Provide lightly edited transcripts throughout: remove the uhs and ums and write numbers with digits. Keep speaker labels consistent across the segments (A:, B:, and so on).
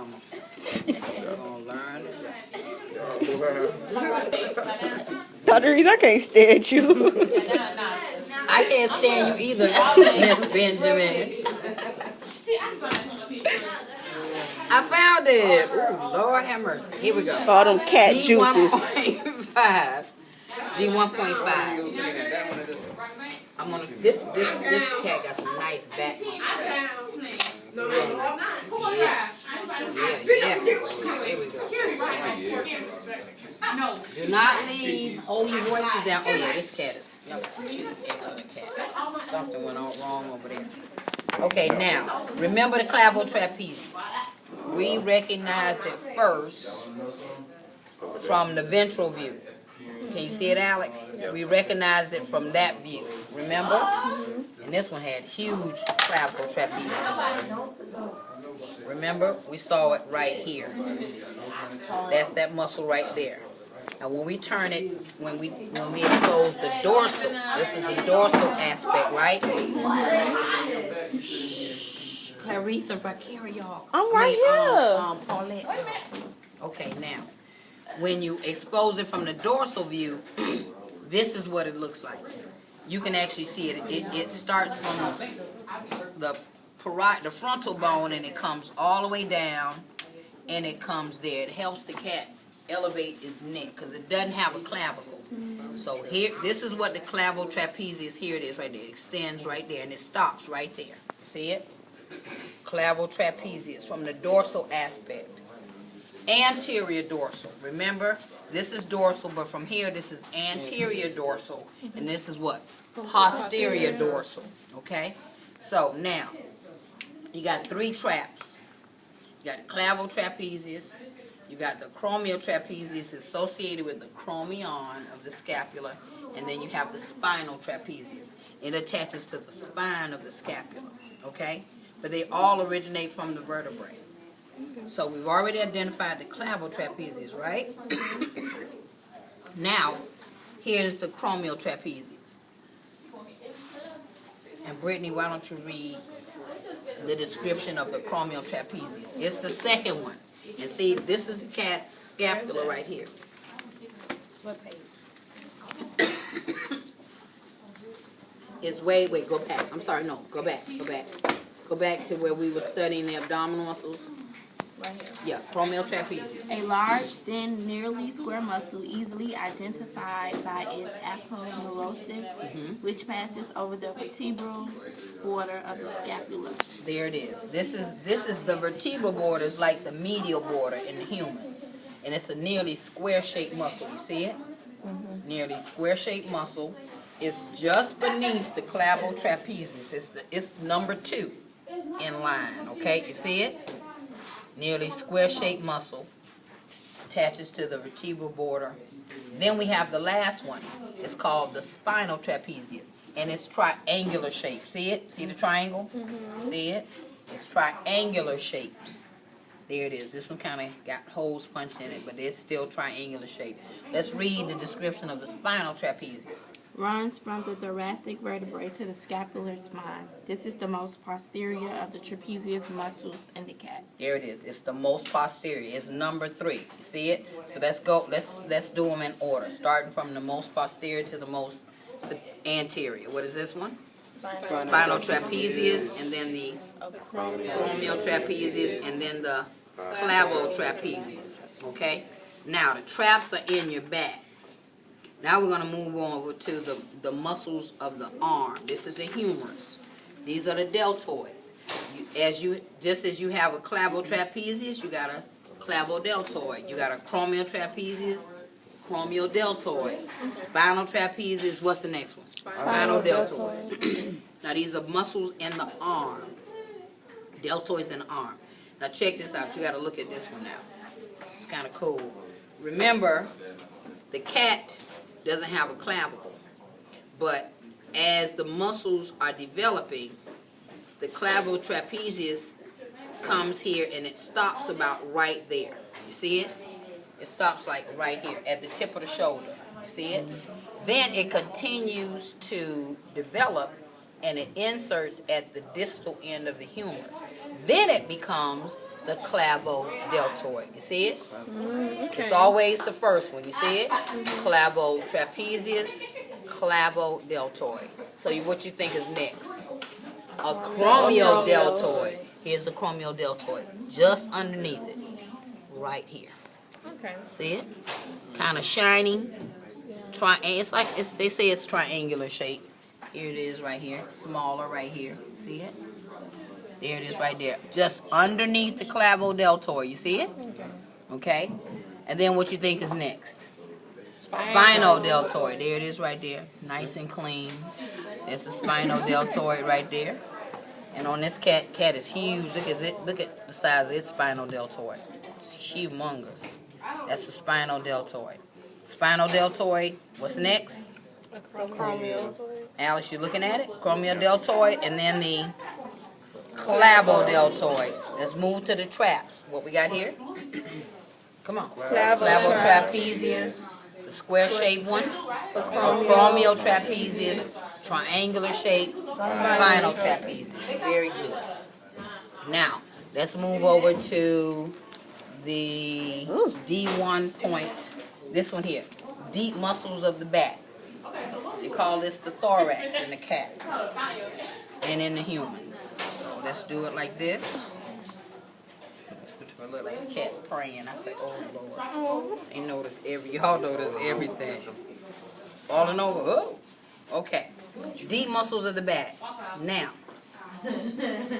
A: mama. You're gonna learn.
B: Patrice, I can't stare at you.
A: I can't stand you either, Miss Benjamin. I found it. Ooh, Lord have mercy. Here we go.
B: All them cat juices.
A: D1.5. D1.5. I'm gonna. This cat got some nice back muscles. Yeah. Here we go. Do not leave. Hold your voices down. Oh yeah, this cat is two excellent cats. Something went wrong over there. Okay, now remember the clavotrapezius. We recognize it first from the ventral view. Can you see it, Alex? We recognize it from that view. Remember? And this one had huge clavotrapezius. Remember? We saw it right here. That's that muscle right there. And when we turn it, when we expose the dorsal, this is the dorsal aspect, right? Clarice or Bracharial.
B: I'm right here.
A: Paulette. Okay, now, when you expose it from the dorsal view, this is what it looks like. You can actually see it. It starts from the frontal bone and it comes all the way down and it comes there. It helps the cat elevate its neck because it doesn't have a clavicle. So here, this is what the clavotrapezius, here it is right there. It extends right there and it stops right there. See it? Clavotrapezius from the dorsal aspect. Anterior dorsal. Remember, this is dorsal, but from here, this is anterior dorsal. And this is what? Posterior dorsal. Okay? So now, you got three traps. You got the clavotrapezius. You got the acromiotrapezius associated with the chromion of the scapula. And then you have the spinal trapezius. It attaches to the spine of the scapula. Okay? But they all originate from the vertebrae. So we've already identified the clavotrapezius, right? Now, here's the acromiotrapezius. And Brittany, why don't you read the description of the acromiotrapezius? It's the second one. And see, this is the cat's scapula right here.
C: What page?
A: It's wait, go back. I'm sorry, no, go back. Go back to where we were studying the abdominal muscles.
C: Right here.
A: Yeah, acromiotrapezius.
C: A large, thin, nearly square muscle easily identified by its aponeurosis, which passes over the vertebral border of the scapula.
A: There it is. This is the vertebral border. It's like the medial border in the humans. And it's a nearly square-shaped muscle. You see it? Nearly square-shaped muscle. It's just beneath the clavotrapezius. It's number 2 in line. Okay, you see it? Nearly square-shaped muscle attaches to the vertebral border. Then we have the last one. It's called the spinal trapezius, and it's triangular shaped. See it? See the triangle? See it? It's triangular shaped. There it is. This one kind of got holes punched in it, but it's still triangular shaped. Let's read the description of the spinal trapezius.
C: Runs from the thoracic vertebrae to the scapular spine. This is the most posterior of the trapezius muscles in the cat.
A: There it is. It's the most posterior. It's number 3. You see it? So let's go. Let's do them in order, starting from the most posterior to the most anterior. What is this one? Spinal trapezius, and then the acromiotrapezius, and then the clavotrapezius. Okay. Now the traps are in your back. Now we're going to move over to the muscles of the arm. This is the humerus. These are the deltoids. Just as you have a clavotrapezius, you got a clavodeltoid. You got a acromiotrapezius, acromiodeltoid. Spinal trapezius, what's the next one? Spinal deltoid. Now these are muscles in the arm. Deltoids in the arm. Now check this out. You got to look at this one now. It's kind of cool. Remember, the cat doesn't have a clavicle, but as the muscles are developing, the clavotrapezius comes here and it stops about right there. You see it? It stops like right here at the tip of the shoulder. You see it? Then it continues to develop and it inserts at the distal end of the humerus. Then it becomes the clavodeltoid. You see it? It's always the first one. You see it? Clavotrapezius, clavodeltoid. So what you think is next? A acromiodeltoid. Here's the acromiodeltoid. Just underneath it. Right here.
B: Okay.
A: See it? Kind of shiny. They say it's triangular shape. Here it is right here. Smaller right here. See it? There it is right there. Just underneath the clavodeltoid. You see it? Okay. And then what you think is next? Spinal deltoid. There it is right there. Nice and clean. There's the spinal deltoid right there. And on this cat is huge. Look at the size of its spinal deltoid. It's humongous. That's the spinal deltoid. Spinal deltoid. What's next?
B: Acromiodeltoid.
A: Alice, you looking at it? Acromiodeltoid, and then the clavodeltoid. Let's move to the traps. What we got here? Come on. Clavotrapezius, the square-shaped one. Acromiotrapezius, triangular shape. Spinal trapezius. Very good. Now, let's move over to the D1 point. This one here. Deep muscles of the back. They call this the thorax in the cat and in the humans. So let's do it like this. It look like the cat's praying. I say, oh Lord. Y'all notice everything. Falling over. Oh. Okay. Deep muscles of the back. Now,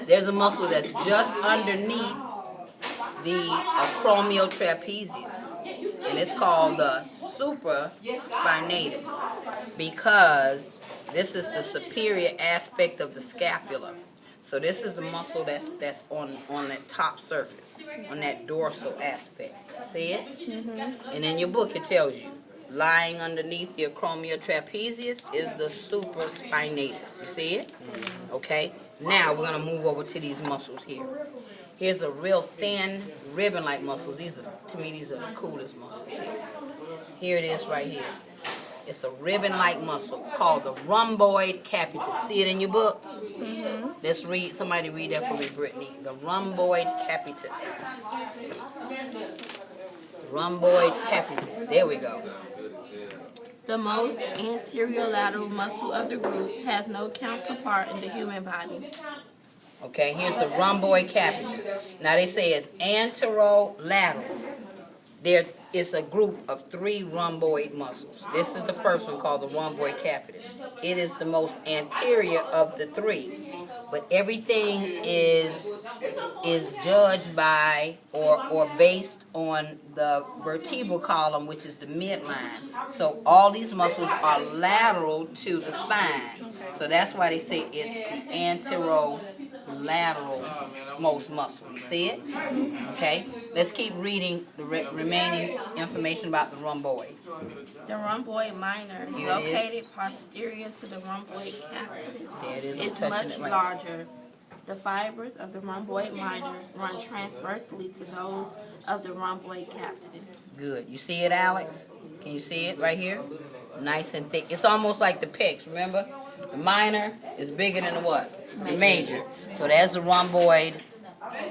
A: there's a muscle that's just underneath the acromiotrapezius. And it's called the supraspinatus because this is the superior aspect of the scapula. So this is the muscle that's on that top surface, on that dorsal aspect. See it? And in your book it tells you, lying underneath the acromiotrapezius is the supraspinatus. You see it? Okay. Now we're going to move over to these muscles here. Here's a real thin ribbon-like muscle. To me, these are the coolest muscles here. Here it is right here. It's a ribbon-like muscle called the rhomboid capitis. See it in your book? Let's read. Somebody read that for me, Brittany. The rhomboid capitis. Rhomboid capitis. There we go.
C: The most anterior lateral muscle of the group has no counterpart in the human body.
A: Okay, here's the rhomboid capitis. Now they say it's anterolateral. There is a group of 3 rhomboid muscles. This is the first one called the rhomboid capitis. It is the most anterior of the 3. But everything is judged by or based on the vertebral column, which is the midline. So all these muscles are lateral to the spine. So that's why they say it's the anterolateral most muscle. You see it? Okay. Let's keep reading the remaining information about the rhomboids.
C: The rhomboid minor, located posterior to the rhomboid capitis,
A: There it is.
C: is much larger. The fibers of the rhomboid minor run transversely to those of the rhomboid capitis.
A: Good. You see it, Alex? Can you see it right here? Nice and thick. It's almost like the pecs, remember? The minor is bigger than the what? The major. So there's the rhomboid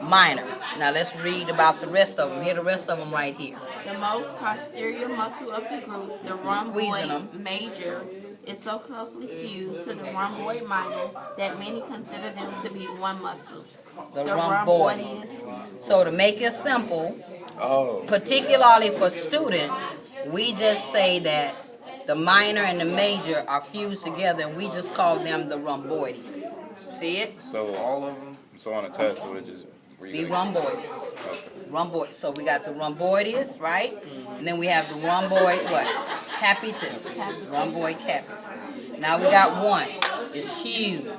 A: minor. Now let's read about the rest of them. Here, the rest of them right here.
C: The most posterior muscle of the group, the rhomboid major, is so closely fused to the rhomboid minor that many consider them to be one muscle.
A: The rhomboides. So to make it simple, particularly for students, we just say that the minor and the major are fused together, and we just call them the rhomboides. See it?
D: So all of them. So on a test, would it just
A: be rhomboides? Rhomboid. So we got the rhomboides, right? And then we have the rhomboid what? Capitis. Rhomboid capitis. Now we got one. It's huge.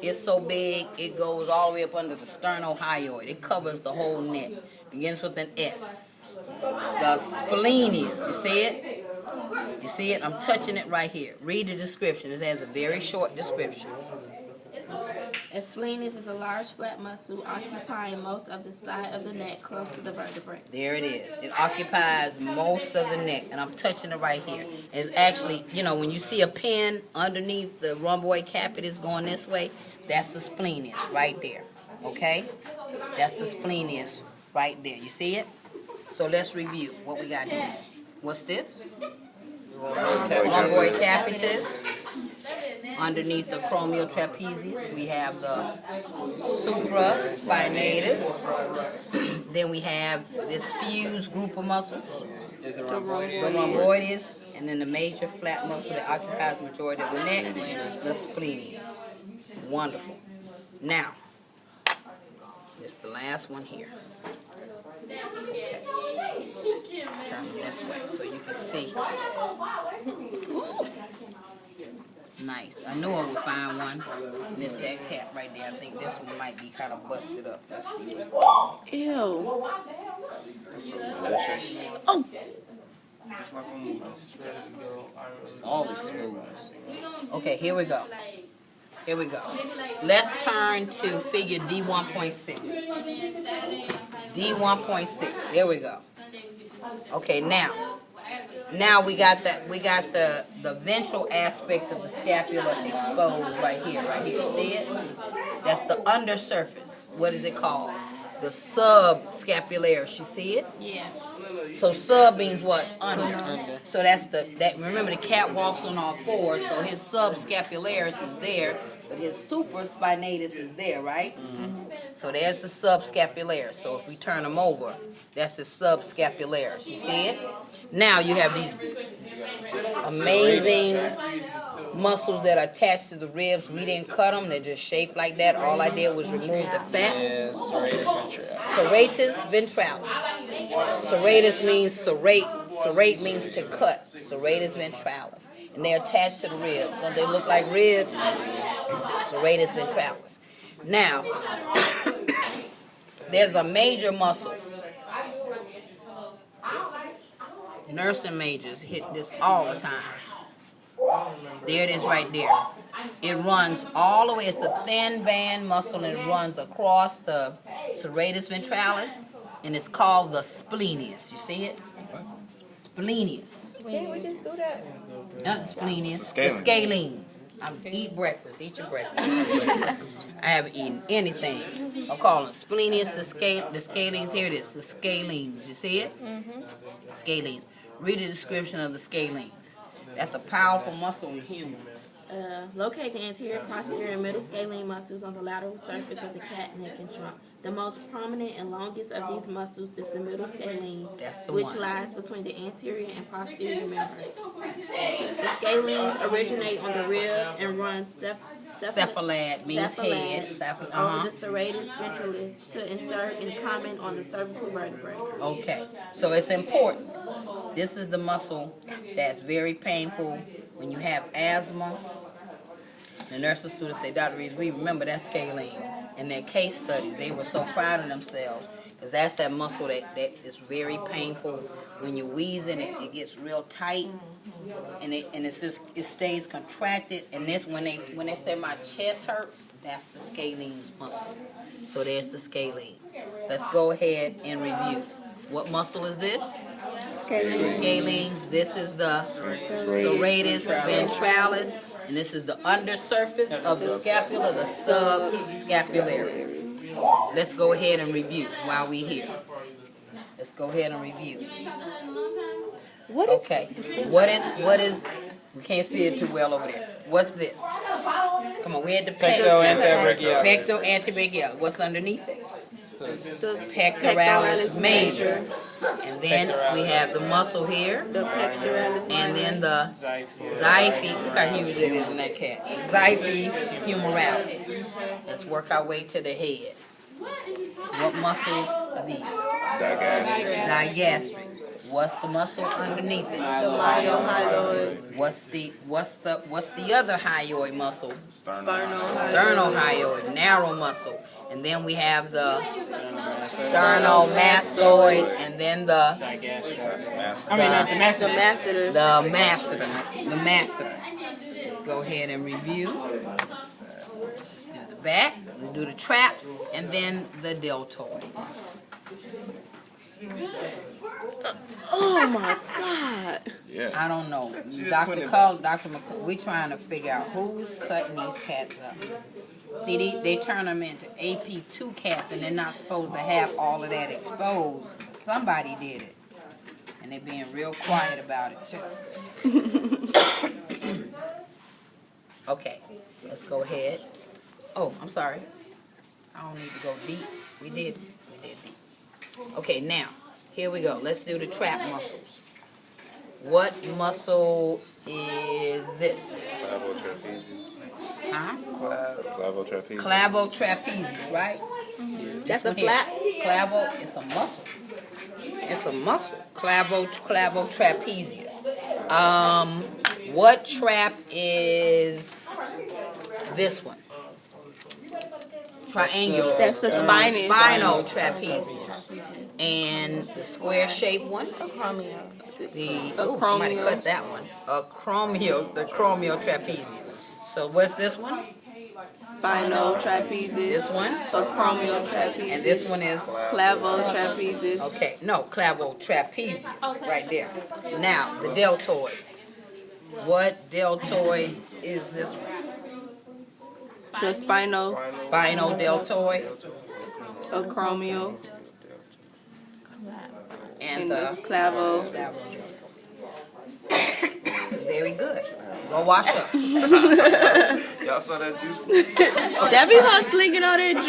A: It's so big, it goes all the way up under the sternohyoid. It covers the whole neck. Begins with an S. The splenius. You see it? You see it? I'm touching it right here. Read the description. It has a very short description.
C: A splenius is a large flat muscle occupying most of the side of the neck close to the vertebrae.
A: There it is. It occupies most of the neck, and I'm touching it right here. It's actually, when you see a pin underneath the rhomboid capitis going this way, that's the splenius right there. Okay? That's the splenius right there. You see it? So let's review what we got here. What's this? Rhomboid capitis. Underneath the acromial trapezius, we have the supraspinatus. Then we have this fused group of muscles, the rhomboides, and then the major flat muscle that occupies the majority of the neck, the splenius. Wonderful. Now, this is the last one here. Turn them this way so you can see. Ooh. Nice. I knew I would find one. And it's that cat right there. I think this one might be kind of busted up. Let's see.
C: Ew.
D: That's so delicious.
C: Oh.
D: Just not gonna move.
E: It's all exposed.
A: Okay, here we go. Here we go. Let's turn to figure D1.6. D1.6. There we go. Okay, now we got the ventral aspect of the scapula exposed right here. See it? That's the undersurface. What is it called? The subscapularis. You see it?
C: Yeah.
A: So sub means what? Under. So that's remember the cat walks on all fours, so his subscapularis is there, but his supraspinatus is there, right? Mm-hmm. So there's the subscapularis. So if we turn them over, that's his subscapularis. You see it? Now you have these amazing muscles that are attached to the ribs. We didn't cut them. They're just shaped like that. All I did was remove the fat.
E: Yeah,
A: Serratus ventralis. Serratus means serrate. Serrate means to cut. Serratus ventralis. And they're attached to the ribs. Don't they look like ribs? Serratus ventralis. Now, there's a major muscle. Nursing majors hit this all the time. There it is right there. It runs all the way. It's a thin band muscle and it runs across the serratus ventralis and it's called the splenius. You see it? Splenius.
B: Didn't we just do that?
A: Not the splenius.
D: The
A: The scalenes. Eat breakfast. Eat your breakfast. I haven't eaten anything. I'm calling splenius the scalenes. Here it is. The scalenes. You see it? Scalenes. Read the description of the scalenes. That's a powerful muscle in humans.
C: Locate the anterior, posterior, and middle scalene muscles on the lateral surface of the cat, neck, and trunk. The most prominent and longest of these muscles is the middle scalene,
A: That's the
C: which
A: one.
C: lies between the anterior and posterior members. The scalenes originate on the ribs and run
A: Cephalad means head.
C: over the serratus ventralis to insert and comment on the cervical vertebrae.
A: Okay, so it's important. This is the muscle that's very painful when you have asthma. The nursing students say, Dr. Reaves, we remember that scalenes. In their case studies, they were so proud of themselves because that's that muscle that is very painful. When you're wheezing, it gets real tight, and it stays contracted. And this when they say my chest hurts, that's the scalenes muscle. So there's the scalenes. Let's go ahead and review. What muscle is this? Scalenes. This is the serratus ventralis. And this is the undersurface of the scapula, the subscapularis. Let's go ahead and review while we're here. Let's go ahead and review. Okay. What is, we can't see it too well over there. What's this? Come on, we had the pectoralis antebrachialis. What's underneath it?
C: The
A: Pectoralis major. And then we have the muscle here.
C: The pectoralis
A: And then the xiphi. Look how huge it is in that cat. Xiphi humerales. Let's work our way to the head. What muscles are these? Digastric. What's the muscle underneath it?
B: The myohyoid.
A: What's the other hyoid muscle?
B: Sternal.
A: Narrow muscle. And then we have the sternal-mastoid, and then the
B: Masseter.
A: masseter. Let's go ahead and review. Let's do the back. We'll do the traps, and then the deltoid.
B: Oh my God.
D: Yeah.
A: I don't know. Dr. McCullough, we trying to figure out who's cutting these cats up. See, they turn them into AP2 casts, and they're not supposed to have all of that exposed. Somebody did it. And they're being real quiet about it, too. Okay, let's go ahead. Oh, I'm sorry. I don't need to go deep. We did deep. Okay, now, here we go. Let's do the trap muscles. What muscle is this?
D: Clavotrapezius.
A: Huh?
D: Clavotrapezius.
A: Clavotrapezius, right?
B: That's a
A: This one here.
B: flap?
A: Clavo, it's a muscle. It's a muscle. Clavotrapezius. What trap is this one? Triangular.
B: That's the spinous.
A: Spinal trapezius. And the square shaped one? Somebody cut that one. The acromial trapezius. So what's this one?
B: Spinal trapezius.
A: This one?
B: Acromial trapezius.
A: And this one is?
B: Clavo trapezius.
A: Okay, no, clavotrapezius, right there. Now, the deltoids. What deltoid is this one?
B: The spinal.
A: Spinal deltoid.
B: Acromial.
A: And
B: And
A: the
B: the clavo.
A: very good. Go wash up.
D: Y'all saw that juice?
B: That be her slinging all that juice.